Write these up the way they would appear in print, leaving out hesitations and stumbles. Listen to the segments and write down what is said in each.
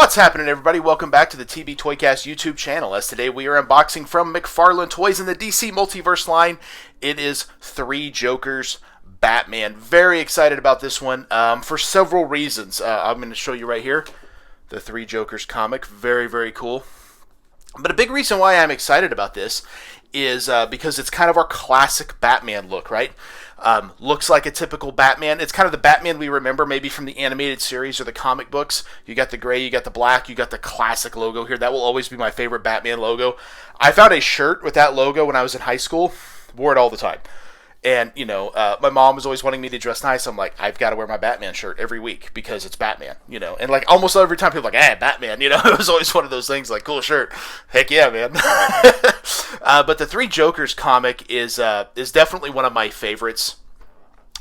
What's happening, everybody? Welcome back to the TB Toycast YouTube channel. As today we are unboxing from McFarlane Toys in the DC Multiverse line. It is Three Jokers Batman. Very excited about this one for several reasons. I'm going to show you right here the Three Jokers comic. Very, very cool. But a big reason why I'm excited about this is because it's kind of our classic Batman look, right? Looks like a typical Batman. It's kind of the Batman we remember maybe from the animated series or the comic books. You got the gray, you got the black, you got the classic logo here. That will always be my favorite Batman logo. I found a shirt with that logo when I was in high school. Wore it all the time. And, you know, my mom was always wanting me to dress nice. I'm like, I've got to wear my Batman shirt every week because it's Batman, you know. And, like, almost every time people are like, hey, Batman, you know. It was always one of those things, like, cool shirt. Heck yeah, man. But the Three Jokers comic is definitely one of my favorites.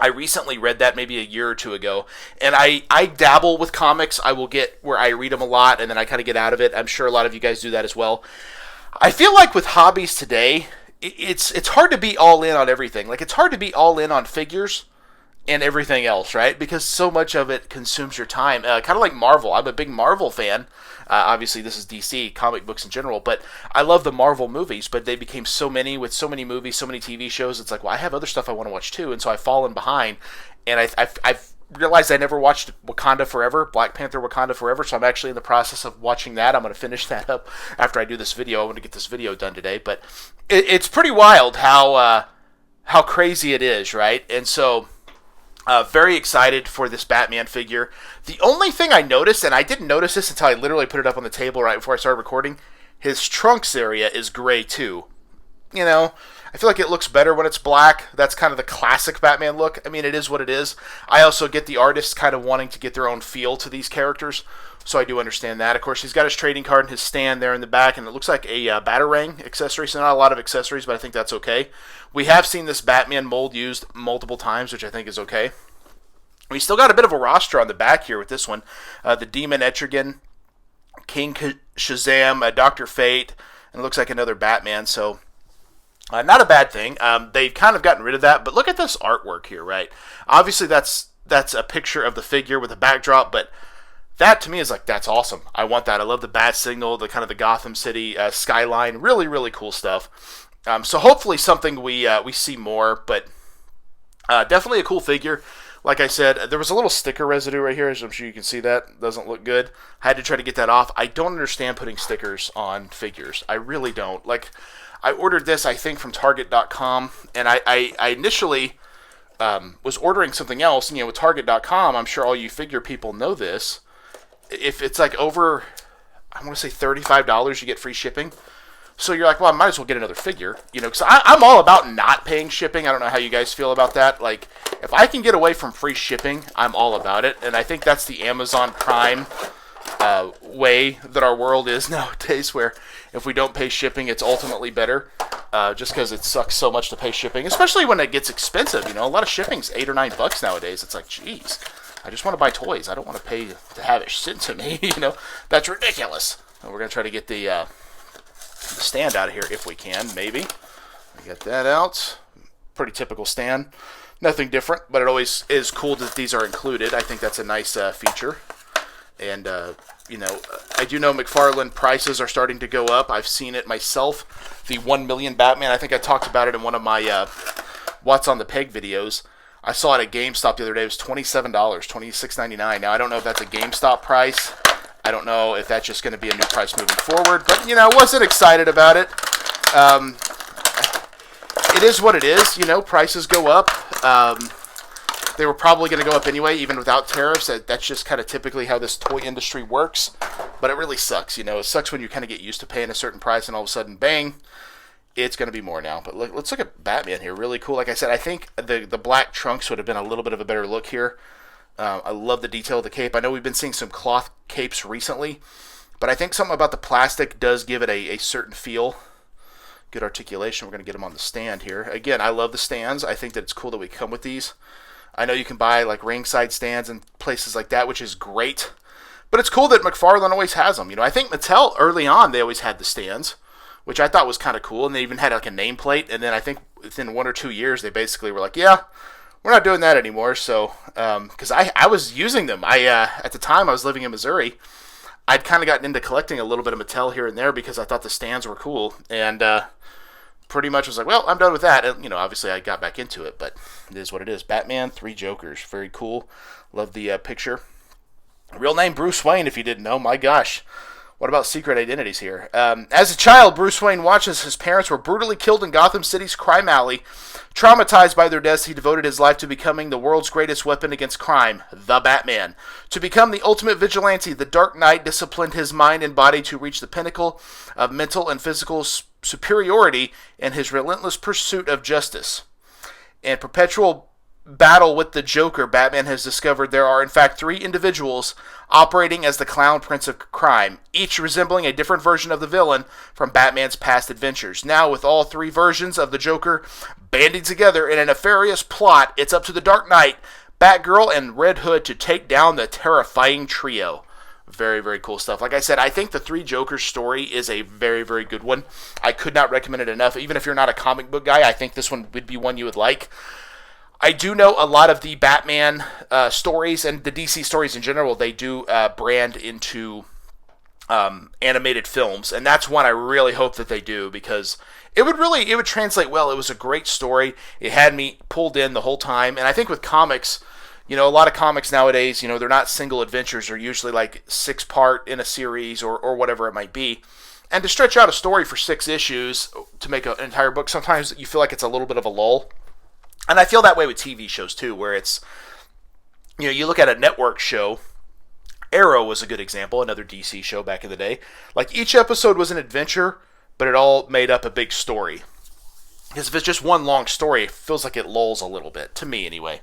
I recently read that maybe a year or two ago, and I dabble with comics. I will get where I read them a lot, and then I kind of get out of it. I'm sure a lot of you guys do that as well. I feel like with hobbies today, it's hard to be all in on everything. Like, it's hard to be all in on figures and everything else, right? Because so much of it consumes your time. Kind of like Marvel. I'm a big Marvel fan. Obviously, this is DC, comic books in general, but I love the Marvel movies, but they became so many with so many movies, so many TV shows. It's like, well, I have other stuff I want to watch too, and so I've fallen behind. And I've realized I never watched Wakanda Forever, Black Panther Wakanda Forever, so I'm actually in the process of watching that. I'm going to finish that up after I do this video. I want to get this video done today, but it's pretty wild how crazy it is, right? And so very excited for this Batman figure. The only thing I noticed, and I didn't notice this until I literally put it up on the table right before I started recording, his trunks area is gray too. You know, I feel like it looks better when it's black. That's kind of the classic Batman look. I mean, it is what it is. I also get the artists kind of wanting to get their own feel to these characters, so I do understand that. Of course, he's got his trading card and his stand there in the back, and it looks like a Batarang accessory, so not a lot of accessories, but I think that's okay. We have seen this Batman mold used multiple times, which I think is okay. We still got a bit of a roster on the back here with this one. The Demon Etrigan, King Shazam, Dr. Fate, and it looks like another Batman, so not a bad thing. They've kind of gotten rid of that, but look at this artwork here, right? Obviously, that's a picture of the figure with a backdrop, but that to me is like, that's awesome. I want that. I love the bat signal, the kind of the Gotham City skyline. Really, really cool stuff. So hopefully something we see more, but definitely a cool figure. Like I said, there was a little sticker residue right here, as I'm sure you can see that. Doesn't look good. I had to try to get that off. I don't understand putting stickers on figures. I really don't. Like, I ordered this, I think, from Target.com, and I initially was ordering something else. And, you know, with Target.com, I'm sure all you figure people know this. If it's like over, I want to say $35, you get free shipping. So you're like, well, I might as well get another figure, you know, because I'm all about not paying shipping. I don't know how you guys feel about that. Like, if I can get away from free shipping, I'm all about it. And I think that's the Amazon Prime way that our world is nowadays, where if we don't pay shipping, it's ultimately better, just because it sucks so much to pay shipping, especially when it gets expensive. You know, a lot of shipping's $8 or $9 nowadays. It's like, geez, I just want to buy toys. I don't want to pay to have it sent to me. You know, that's ridiculous. And we're going to try to get the stand out of here if we can, maybe. We got that out. Pretty typical stand. Nothing different, but it always is cool that these are included. I think that's a nice feature. And, you know, I do know McFarlane prices are starting to go up. I've seen it myself. The 1 million Batman, I think I talked about it in one of my What's on the Peg videos. I saw it at GameStop the other day. It was $27, $26.99. Now, I don't know if that's a GameStop price. I don't know if that's just going to be a new price moving forward, but, you know, I wasn't excited about it. It is what it is, you know, prices go up. They were probably going to go up anyway, even without tariffs. That's just kind of typically how this toy industry works, but it really sucks, you know. It sucks when you kind of get used to paying a certain price and all of a sudden, bang, it's going to be more now. But let's look at Batman here. Really cool. Like I said, I think the black trunks would have been a little bit of a better look here. I love the detail of the cape. I know we've been seeing some cloth capes recently, but I think something about the plastic does give it a certain feel. Good articulation. We're going to get them on the stand here. Again, I love the stands. I think that it's cool that we come with these. I know you can buy like ringside stands and places like that, which is great. But it's cool that McFarlane always has them. You know, I think Mattel early on, they always had the stands, which I thought was kind of cool. And they even had like a nameplate. And then I think within 1 or 2 years, they basically were like, yeah, we're not doing that anymore. So, because I was using them. At the time I was living in Missouri, I'd kind of gotten into collecting a little bit of Mattel here and there because I thought the stands were cool, and pretty much was like, well, I'm done with that. And, obviously I got back into it, but it is what it is. Batman, 3 Jokers, very cool. Love the picture. Real name Bruce Wayne, if you didn't know. My gosh. What about secret identities here? As a child, Bruce Wayne watches his parents were brutally killed in Gotham City's crime alley. Traumatized by their deaths, he devoted his life to becoming the world's greatest weapon against crime, the Batman. To become the ultimate vigilante, the Dark Knight disciplined his mind and body to reach the pinnacle of mental and physical superiority in his relentless pursuit of justice. In perpetual battle with the Joker, Batman has discovered there are in fact 3 individuals operating as the Clown Prince of Crime, each resembling a different version of the villain from Batman's past adventures. Now, with all 3 versions of the Joker banding together in a nefarious plot, it's up to the Dark Knight, Batgirl, and Red Hood to take down the terrifying trio. Very, very cool stuff. Like I said, I think the 3 Jokers story is a very, very good one. I could not recommend it enough. Even if you're not a comic book guy, I think this one would be one you would like. I do know a lot of the Batman stories and the DC stories in general, they do brand into animated films, and that's one I really hope that they do, because it would translate well. It was a great story. It had me pulled in the whole time, and I think with comics, a lot of comics nowadays, they're not single adventures. They're usually like 6-part in a series or whatever it might be. And to stretch out a story for 6 issues to make an entire book, sometimes you feel like it's a little bit of a lull. And I feel that way with TV shows too, where it's, you look at a network show. Arrow was a good example, another DC show back in the day. Like, each episode was an adventure, but it all made up a big story. Because if it's just one long story, it feels like it lulls a little bit, to me anyway.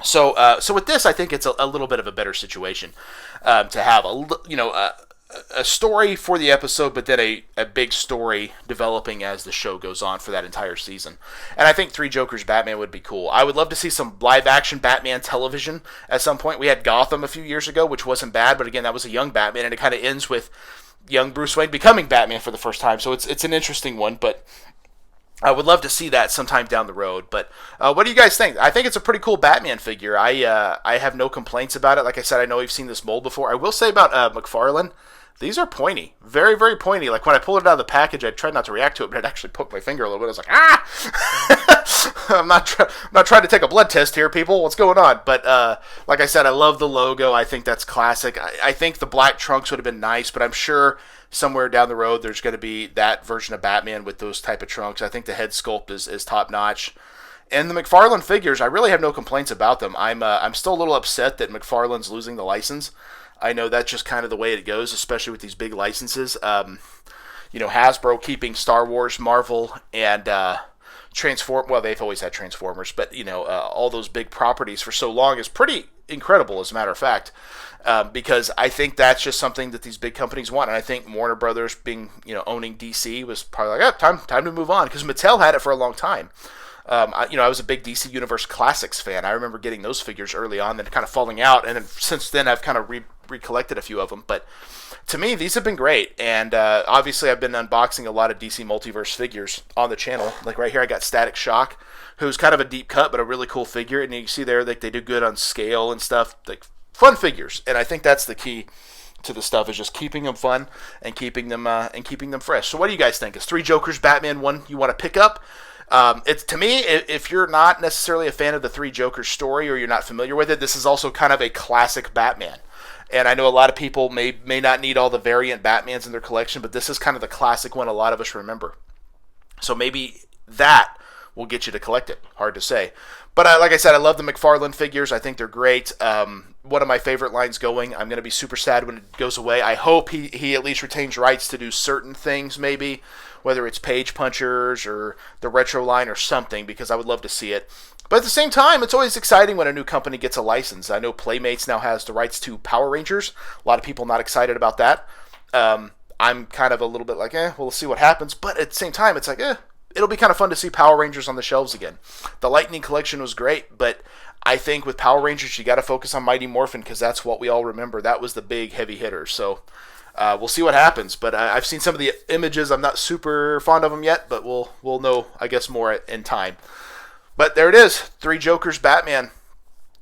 So with this, I think it's a little bit of a better situation to have a story for the episode, but then a big story developing as the show goes on for that entire season. And I think 3 Jokers Batman would be cool. I would love to see some live-action Batman television at some point. We had Gotham a few years ago, which wasn't bad, but again, that was a young Batman, and it kind of ends with young Bruce Wayne becoming Batman for the first time. So it's an interesting one, but I would love to see that sometime down the road. But what do you guys think? I think it's a pretty cool Batman figure. I have no complaints about it. Like I said, I know we've seen this mold before. I will say about McFarlane, these are pointy. Very, very pointy. Like, when I pulled it out of the package, I tried not to react to it, but it actually poked my finger a little bit. I was like, ah! I'm not trying to take a blood test here, people. What's going on? But like I said, I love the logo. I think that's classic. I think the black trunks would have been nice, but I'm sure somewhere down the road there's going to be that version of Batman with those type of trunks. I think the head sculpt is top-notch. And the McFarlane figures, I really have no complaints about them. I'm still a little upset that McFarlane's losing the license. I know that's just kind of the way it goes, especially with these big licenses. Hasbro keeping Star Wars, Marvel, and well, they've always had Transformers, but all those big properties for so long is pretty incredible, as a matter of fact, because I think that's just something that these big companies want. And I think Warner Brothers owning DC was probably like, time to move on, because Mattel had it for a long time. I was a big DC Universe Classics fan. I remember getting those figures early on, then kind of falling out, and then since then I've kind of recollected a few of them. But to me, these have been great, and obviously I've been unboxing a lot of DC Multiverse figures on the channel. Like right here, I got Static Shock, who's kind of a deep cut, but a really cool figure, and you see there, like, they do good on scale and stuff, like fun figures, and I think that's the key to the stuff, is just keeping them fun and keeping them fresh. So what do you guys think? Is 3 Jokers Batman one you want to pick up? It's, to me, if you're not necessarily a fan of the 3 Jokers story, or you're not familiar with it, this is also kind of a classic Batman. And I know a lot of people may not need all the variant Batmans in their collection, but this is kind of the classic one a lot of us remember. So maybe that will get you to collect it. Hard to say. But like I said, I love the McFarlane figures. I think they're great. One of my favorite lines going. I'm going to be super sad when it goes away. I hope he at least retains rights to do certain things, maybe, whether it's Page Punchers or the retro line or something, because I would love to see it. But at the same time, it's always exciting when a new company gets a license. I know Playmates now has the rights to Power Rangers. A lot of people not excited about that. I'm kind of a little bit like, we'll see what happens. But at the same time, it's like, it'll be kind of fun to see Power Rangers on the shelves again. The Lightning collection was great, but I think with Power Rangers, you got to focus on Mighty Morphin, because that's what we all remember. That was the big heavy hitter. So we'll see what happens. But I've seen some of the images. I'm not super fond of them yet, but we'll know, I guess, more in time. But there it is, 3 Jokers Batman.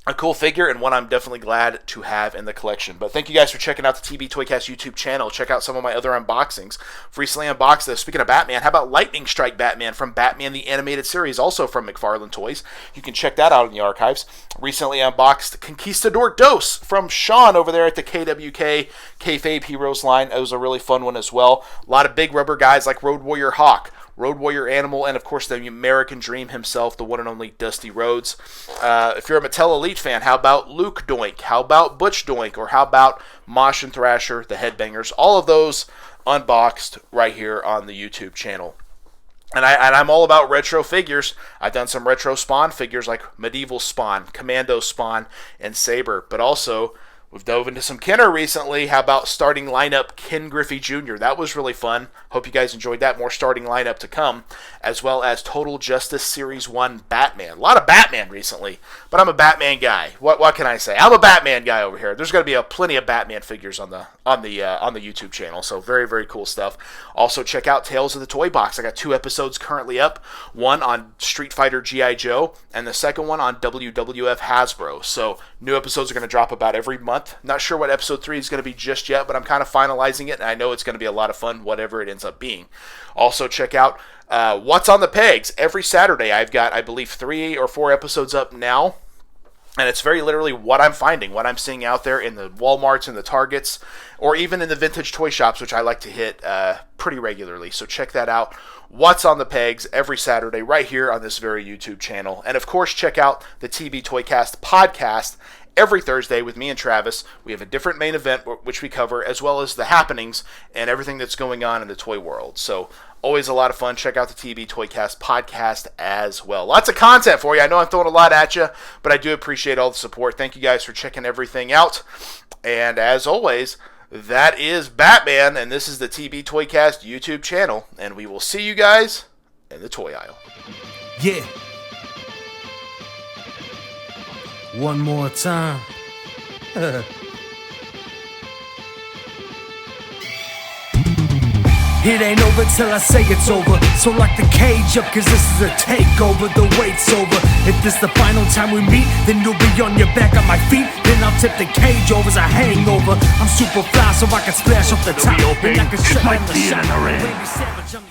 a cool figure and one I'm definitely glad to have in the collection. But thank you guys for checking out the TB Toycast YouTube channel. Check out some of my other unboxings. Recently unboxed, speaking of Batman, how about Lightning Strike Batman from Batman the Animated Series, also from McFarlane Toys. You can check that out in the archives. Recently unboxed Conquistador Dos from Sean over there at the KWK Kayfabe Heroes line. It was a really fun one as well. A lot of big rubber guys like Road Warrior Hawk, Road Warrior Animal, and of course the American Dream himself, the one and only Dusty Rhodes. If you're a Mattel Elite fan, how about Luke Doink? How about Butch Doink? Or how about Mosh and Thrasher, the Headbangers? All of those unboxed right here on the YouTube channel. And I'm all about retro figures. I've done some retro Spawn figures like Medieval Spawn, Commando Spawn, and Saber. But also, we've dove into some Kenner recently. How about starting lineup Ken Griffey Jr.? That was really fun. Hope you guys enjoyed that. More starting lineup to come, as well as Total Justice Series 1 Batman. A lot of Batman recently, but I'm a Batman guy. What can I say? I'm a Batman guy over here. There's going to be plenty of Batman figures on the YouTube channel, so very, very cool stuff. Also, check out Tales of the Toy Box. I got 2 episodes currently up. One on Street Fighter G.I. Joe, and the second one on WWF Hasbro. So new episodes are going to drop about every month. Not sure what episode 3 is going to be just yet, but I'm kind of finalizing it, and I know it's going to be a lot of fun, whatever it ends up being. Also, check out What's on the Pegs. Every Saturday, I've got, I believe, 3 or 4 episodes up now, and it's very literally what I'm finding, what I'm seeing out there in the Walmarts and the Targets, or even in the vintage toy shops, which I like to hit pretty regularly. So check that out. What's on the Pegs every Saturday right here on this very YouTube channel. And of course, check out the TB Toycast podcast every Thursday with me and Travis. We have a different main event which we cover, as well as the happenings and everything that's going on in the toy world. So always a lot of fun. Check out the TB Toycast podcast as well. Lots of content for you. I know I'm throwing a lot at you, but I do appreciate all the support. Thank you guys for checking everything out. And as always, that is Batman, and this is the TB Toycast YouTube channel, and we will see you guys in the toy aisle. Yeah. One more time. It ain't over till I say it's over. So lock the cage up, cause this is a takeover. The wait's over. If this the final time we meet, then you'll be on your back on my feet. Then I'll tip the cage over as a hangover. I'm super fly so I can splash off the top. And I can shut down the shot.